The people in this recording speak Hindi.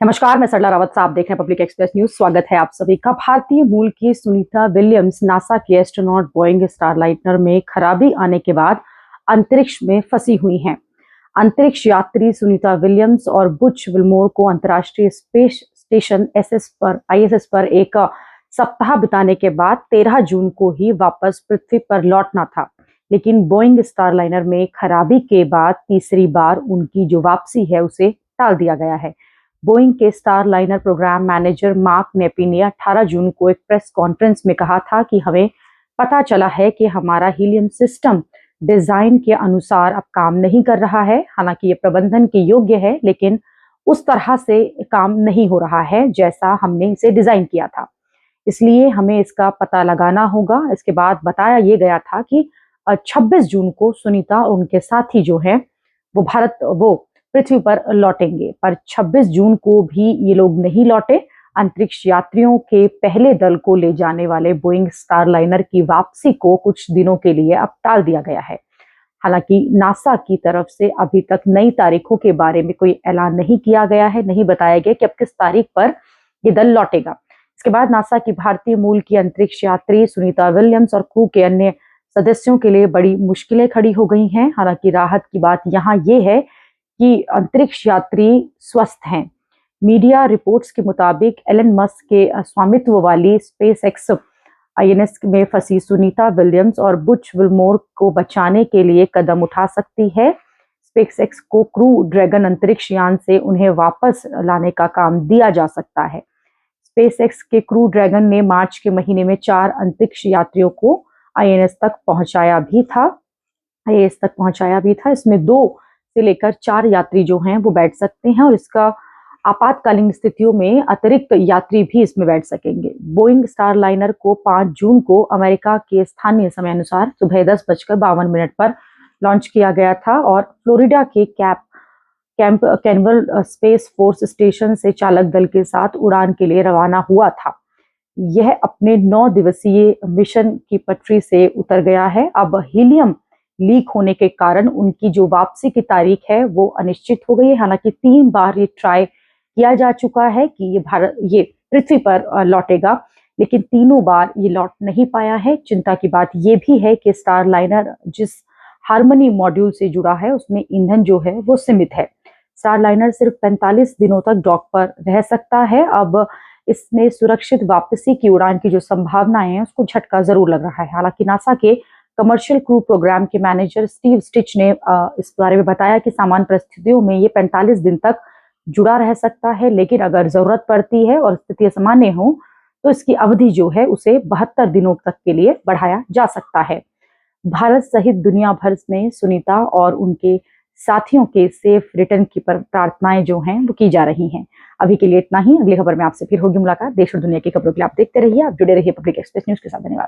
नमस्कार, मैं सरला रावत साहब देख रहे हैं पब्लिक एक्सप्रेस न्यूज। स्वागत है आप सभी का। भारतीय मूल की सुनीता विलियम्स नासा की एस्ट्रोनॉट बोइंग स्टारलाइनर में खराबी आने के बाद अंतरिक्ष में फंसी हुई हैं। अंतरिक्ष यात्री सुनीता विलियम्स और बुच विल्मोर को अंतर्राष्ट्रीय स्पेस स्टेशन ISS पर एक सप्ताह बिताने के बाद 13 जून को ही वापस पृथ्वी पर लौटना था, लेकिन बोइंग स्टारलाइनर में खराबी के बाद तीसरी बार उनकी जो वापसी है उसे टाल दिया गया है। बोइंग के Starliner program manager Mark Nappi ने 18 जून को एक प्रेस कॉन्फ्रेंस में कहा था कि हमें पता चला है कि हमारा हीलियम सिस्टम डिजाइन के अनुसार अब काम नहीं कर रहा है। हालांकि ये प्रबंधन के योग्य है, लेकिन उस तरह से काम नहीं हो रहा है जैसा हमने इसे डिजाइन किया था, इसलिए हमें इसका पता लगाना होगा। इसके बाद बताया ये गया था कि 26 जून को सुनीता और उनके साथी जो है वो पृथ्वी पर लौटेंगे, पर 26 जून को भी ये लोग नहीं लौटे। अंतरिक्ष यात्रियों के पहले दल को ले जाने वाले बोइंग स्टारलाइनर की वापसी को कुछ दिनों के लिए अब टाल दिया गया है। हालांकि नासा की तरफ से अभी तक नई तारीखों के बारे में कोई ऐलान नहीं किया गया है, नहीं बताया गया कि अब किस तारीख पर ये दल लौटेगा। इसके बाद नासा की भारतीय मूल की अंतरिक्ष यात्री सुनीता विलियम्स और क्रू के अन्य सदस्यों के लिए बड़ी मुश्किलें खड़ी हो गई हैं। हालांकि राहत की बात यहाँ ये है कि अंतरिक्ष यात्री स्वस्थ हैं। मीडिया रिपोर्ट्स के मुताबिक एलन मस्क के स्वामित्व वाली SpaceX INS में फंसी सुनीता विलियम्स और बुच विल्मोर को बचाने के लिए कदम उठा सकती है। SpaceX को क्रू ड्रैगन अंतरिक्ष यान से उन्हें वापस लाने का काम दिया जा सकता है। SpaceX के क्रू ड्रैगन ने मार्च के महीने में 4 अंतरिक्ष यात्रियों को INS तक पहुंचाया भी था। इसमें 2 से लेकर 4 यात्री जो हैं वो बैठ सकते हैं और इसका आपातकालीन स्थितियों में अतिरिक्त यात्री भी इसमें बैठ सकेंगे। बोइंग स्टारलाइनर को 5 जून को अमेरिका के स्थानीय समय अनुसार सुबह 10:52 पर लॉन्च किया गया था और फ्लोरिडा के कैंप कैनवल स्पेस फोर्स स्टेशन से चालक दल के साथ उड़ान के लिए रवाना हुआ था। यह अपने 9 दिवसीय मिशन की पटरी से उतर गया है। अब हीलियम लीक होने के कारण उनकी जो वापसी की तारीख है वो अनिश्चित हो गई है। हालांकि 3 बार ये ट्राई किया जा चुका है कि ये पृथ्वी पर लौटेगा, लेकिन तीनों बार ये लौट नहीं पाया है। चिंता की बात ये भी है कि स्टारलाइनर जिस हार्मनी मॉड्यूल से जुड़ा है उसमें ईंधन जो है वो सीमित है। स्टारलाइनर सिर्फ 45 दिनों तक डॉक पर रह सकता है। अब इसमें सुरक्षित वापसी की उड़ान की जो संभावनाएं हैं उसको झटका जरूर लग रहा है। हालांकि नासा के कमर्शियल क्रू प्रोग्राम के मैनेजर स्टीव स्टिच ने इस बारे में बताया कि सामान्य परिस्थितियों में ये 45 दिन तक जुड़ा रह सकता है, लेकिन अगर जरूरत पड़ती है और स्थिति सामान्य हो तो इसकी अवधि जो है उसे 72 दिनों तक के लिए बढ़ाया जा सकता है। भारत सहित दुनिया भर में सुनीता और उनके साथियों के सेफ रिटर्न की प्रार्थनाएं जो हैं वो की जा रही हैं। अभी के लिए इतना ही। अगली खबर में आपसे फिर होगी मुलाकात। देश और दुनिया की खबरों के लिए आप देखते रहिए, आप जुड़े रहिए पब्लिक एक्सप्रेस न्यूज के साथ। धन्यवाद।